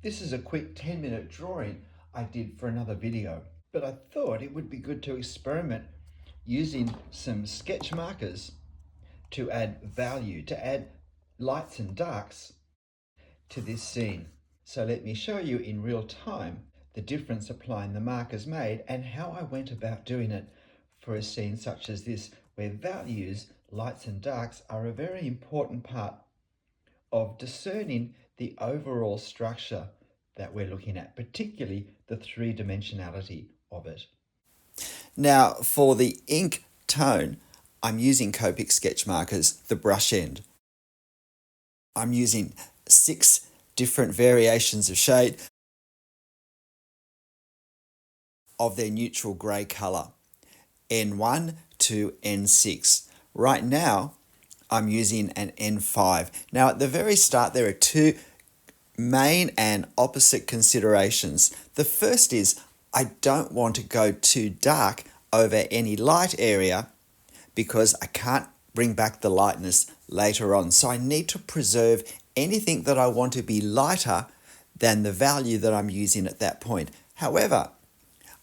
This is a quick 10-minute drawing I did for another video, but I thought it would be good to experiment using some sketch markers to add value, to add lights and darks to this scene. So let me show you in real time the difference applying the markers made and how I went about doing it for a scene such as this, where values, lights and darks, are a very important part of discerning the overall structure that we're looking at, particularly the three-dimensionality of it. Now, for the ink tone, I'm using Copic sketch markers, the brush end. I'm using 6 different variations of shade of their neutral grey colour, N1 to N6. Right now, I'm using an N5. Now, at the very start, there are 2 main and opposite considerations. The first is I don't want to go too dark over any light area because I can't bring back the lightness later on. So I need to preserve anything that I want to be lighter than the value that I'm using at that point. However,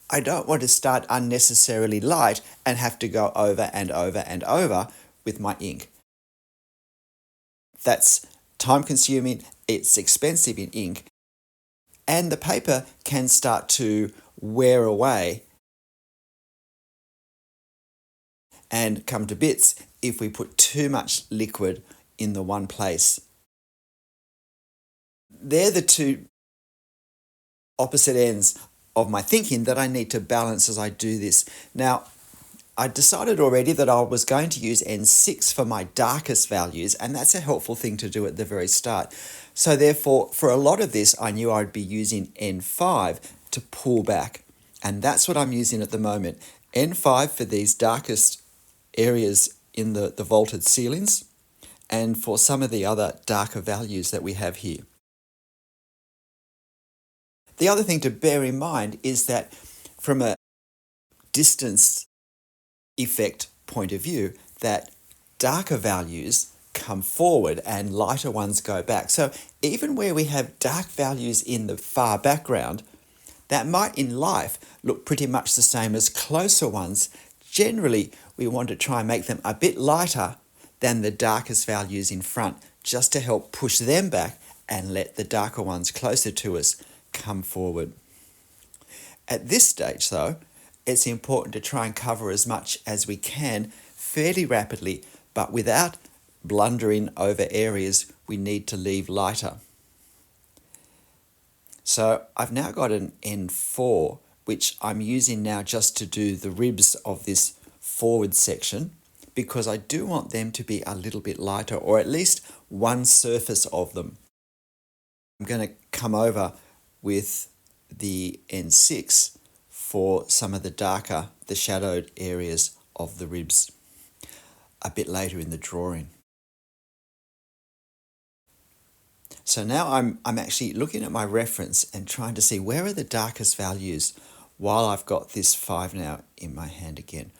I don't want to start unnecessarily light and have to go over and over and over with my ink. That's time-consuming, it's expensive in ink, and the paper can start to wear away and come to bits if we put too much liquid in the one place. They're the 2 opposite ends of my thinking that I need to balance as I do this. Now, I decided already that I was going to use N6 for my darkest values, and that's a helpful thing to do at the very start. So therefore, for a lot of this, I knew I'd be using N5 to pull back, and that's what I'm using at the moment. N5 for these darkest areas in the vaulted ceilings, and for some of the other darker values that we have here. The other thing to bear in mind is that from a distance effect point of view, that darker values come forward and lighter ones go back. So even where we have dark values in the far background, that might in life look pretty much the same as closer ones. Generally, we want to try and make them a bit lighter than the darkest values in front, just to help push them back and let the darker ones closer to us come forward. At this stage though, it's important to try and cover as much as we can fairly rapidly, but without blundering over areas we need to leave lighter. So I've now got an N4, which I'm using now just to do the ribs of this forward section, because I do want them to be a little bit lighter, or at least one surface of them. I'm going to come over with the N6 for some of the darker, the shadowed areas of the ribs a bit later in the drawing. So now I'm actually looking at my reference and trying to see where are the darkest values while I've got this 5 now in my hand again.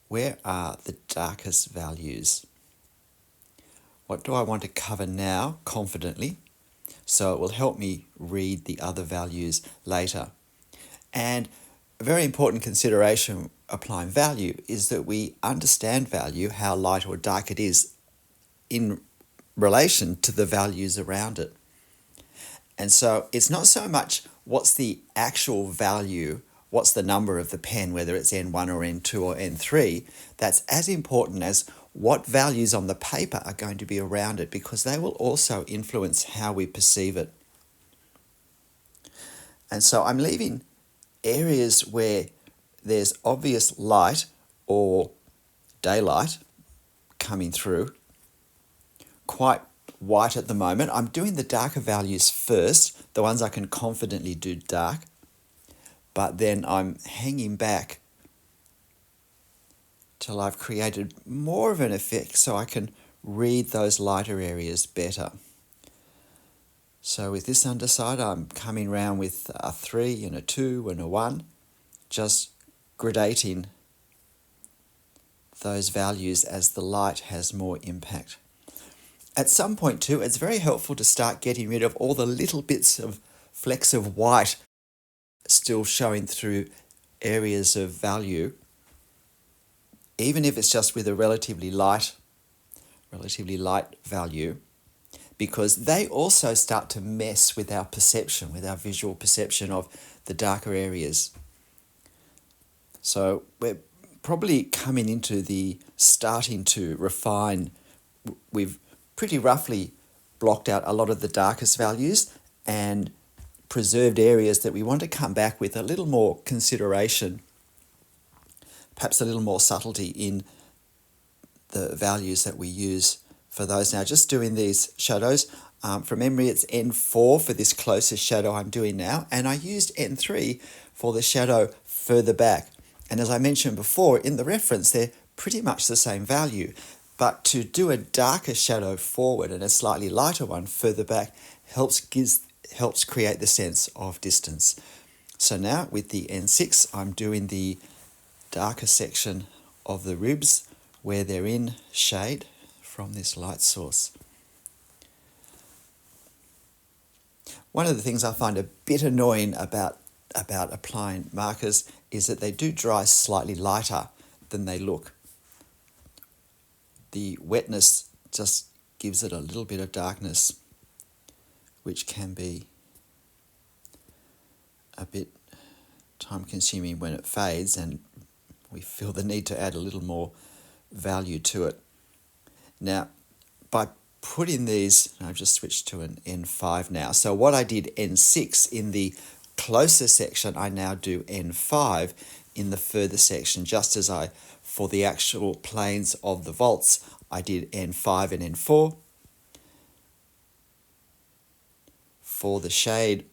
Where are the darkest values? What do I want to cover now confidently so it will help me read the other values later? And a very important consideration applying value is that we understand value, how light or dark it is, in relation to the values around it. And so it's not so much what's the actual value, what's the number of the pen, whether it's N1 or N2 or N3, that's as important as what values on the paper are going to be around it, because they will also influence how we perceive it. And so I'm leaving areas where there's obvious light or daylight coming through, quite white at the moment. I'm doing the darker values first, the ones I can confidently do dark, but then I'm hanging back till I've created more of an effect so I can read those lighter areas better. So with this underside, I'm coming round with a 3 and a 2 and a 1, just gradating those values as the light has more impact. At some point too, it's very helpful to start getting rid of all the little bits of flecks of white still showing through areas of value, even if it's just with a relatively light value, because they also start to mess with our perception, with our visual perception of the darker areas. So we're probably coming into the starting to refine. We've pretty roughly blocked out a lot of the darkest values and preserved areas that we want to come back with a little more consideration, perhaps a little more subtlety in the values that we use for those. Now, just doing these shadows, from memory it's N4 for this closest shadow I'm doing now, and I used N3 for the shadow further back. And as I mentioned before, in the reference, they're pretty much the same value. But to do a darker shadow forward and a slightly lighter one further back helps create the sense of distance. So now with the N6, I'm doing the darker section of the ribs where they're in shade from this light source. One of the things I find a bit annoying about applying markers is that they do dry slightly lighter than they look. The wetness just gives it a little bit of darkness, which can be a bit time consuming when it fades, and we feel the need to add a little more value to it. Now, by putting these, I've just switched to an N5 now. So what I did N6 in the closer section, I now do N5 in the further section, just as for the actual planes of the vaults, I did N5 and N4. For the shade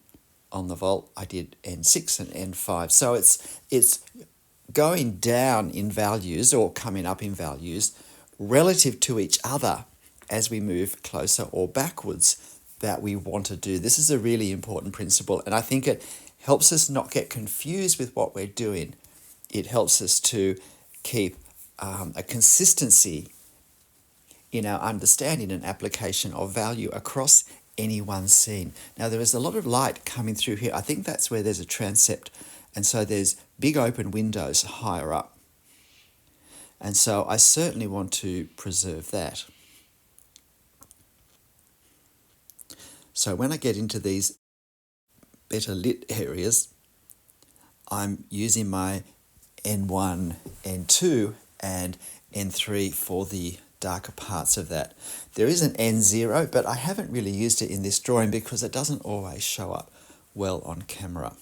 on the vault, I did N6 and N5. So it's going down in values or coming up in values relative to each other as we move closer or backwards that we want to do. This is a really important principle, and I think it helps us not get confused with what we're doing. It helps us to keep a consistency in our understanding and application of value across any one scene. Now, there is a lot of light coming through here. I think that's where there's a transept, and so there's big open windows higher up. And so I certainly want to preserve that. So when I get into these better lit areas, I'm using my N1, N2, and N3 for the darker parts of that. There is an N0, but I haven't really used it in this drawing because it doesn't always show up well on camera.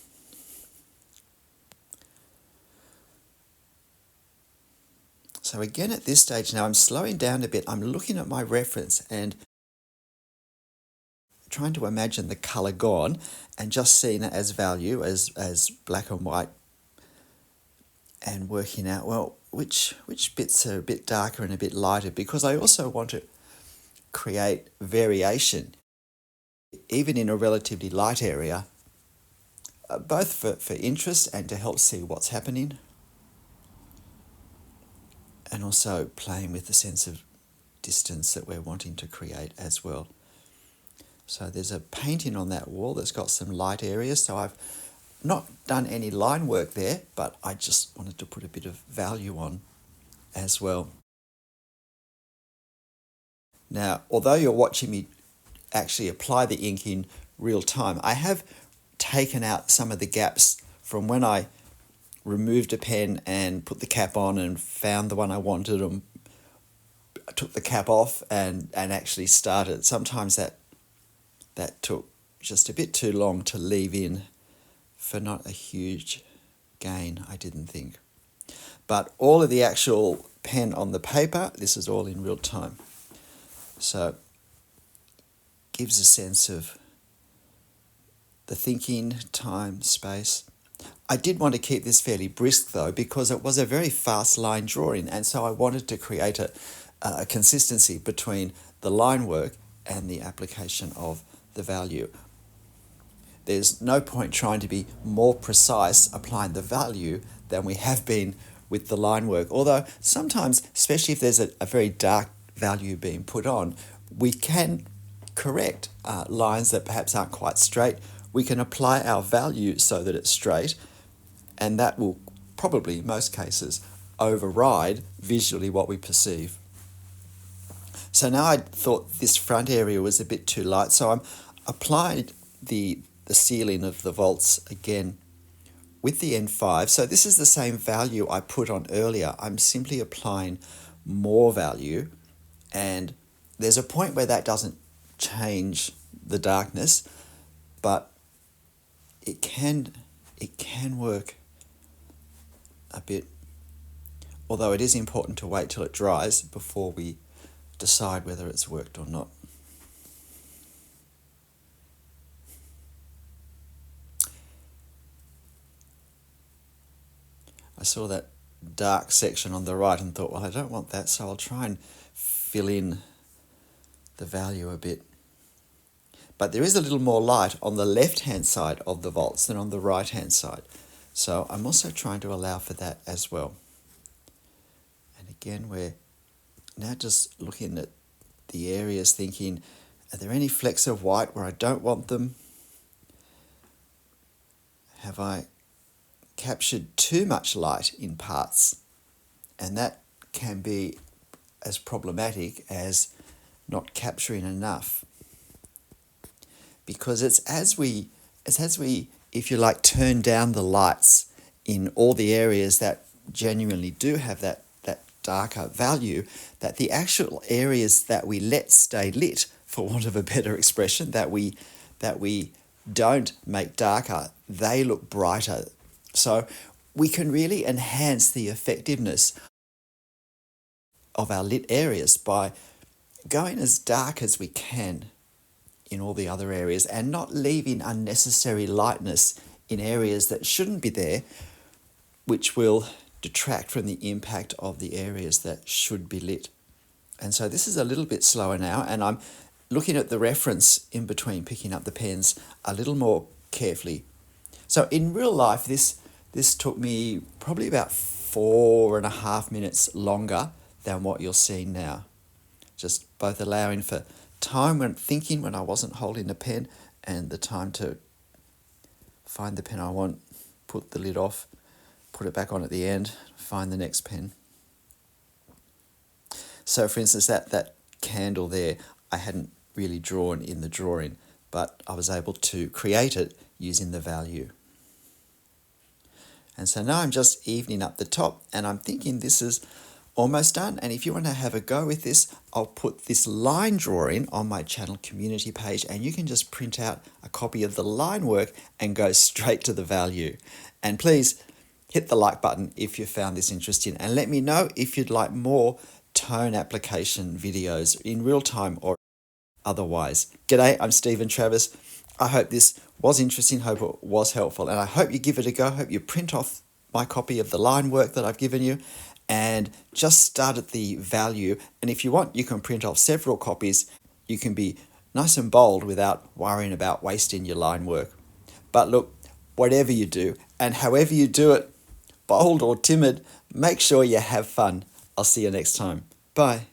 So again, at this stage now, I'm slowing down a bit. I'm looking at my reference and trying to imagine the colour gone and just seeing it as value, as black and white, and working out, well, which bits are a bit darker and a bit lighter, because I also want to create variation, even in a relatively light area, both for interest and to help see what's happening, and also playing with the sense of distance that we're wanting to create as well. So there's a painting on that wall that's got some light areas, so I've not done any line work there, but I just wanted to put a bit of value on as well. Now, although you're watching me actually apply the ink in real time, I have taken out some of the gaps from when I removed a pen and put the cap on and found the one I wanted and took the cap off and actually started. Sometimes that took just a bit too long to leave in for not a huge gain, I didn't think. But all of the actual pen on the paper, this is all in real time. So gives a sense of the thinking, time, space. I did want to keep this fairly brisk though, because it was a very fast line drawing, and so I wanted to create a consistency between the line work and the application of the value. There's no point trying to be more precise applying the value than we have been with the line work. Although sometimes, especially if there's a very dark value being put on, we can correct lines that perhaps aren't quite straight we can apply our value so that it's straight, and that will probably, in most cases, override visually what we perceive. So now I thought this front area was a bit too light, so I'm applied the ceiling of the volts again with the N5. So this is the same value I put on earlier. I'm simply applying more value, and there's a point where that doesn't change the darkness, but it can work a bit, although it is important to wait till it dries before we decide whether it's worked or not. I saw that dark section on the right and thought, well, I don't want that, so I'll try and fill in the value a bit. But there is a little more light on the left-hand side of the volts than on the right-hand side. So I'm also trying to allow for that as well. And again, we're now just looking at the areas, thinking, are there any flecks of white where I don't want them? Have I captured too much light in parts? And that can be as problematic as not capturing enough. Because it's as we, if you like, turn down the lights in all the areas that genuinely do have that darker value, that the actual areas that we let stay lit, for want of a better expression, that we don't make darker, they look brighter. So we can really enhance the effectiveness of our lit areas by going as dark as we can in all the other areas and not leaving unnecessary lightness in areas that shouldn't be there, which will detract from the impact of the areas that should be lit. And so this is a little bit slower now, and I'm looking at the reference in between picking up the pens a little more carefully. So in real life, this took me probably about 4.5 minutes longer than what you're seeing now. Just both allowing for time when thinking when I wasn't holding the pen, and the time to find the pen I want, put the lid off, put it back on at the end, find the next pen. So for instance, that candle there, I hadn't really drawn in the drawing, but I was able to create it using the value. And so now I'm just evening up the top, and I'm thinking this is almost done. And if you want to have a go with this, I'll put this line drawing on my channel community page, and you can just print out a copy of the line work and go straight to the value. And please hit the like button if you found this interesting, and let me know if you'd like more tone application videos in real time or otherwise. G'day, I'm Stephen Travis. I hope this was interesting, hope it was helpful, and I hope you give it a go. I hope you print off my copy of the line work that I've given you and just start at the value. And if you want, you can print off several copies. You can be nice and bold without worrying about wasting your line work. But look, whatever you do and however you do it, bold or timid, make sure you have fun. I'll see you next time. Bye.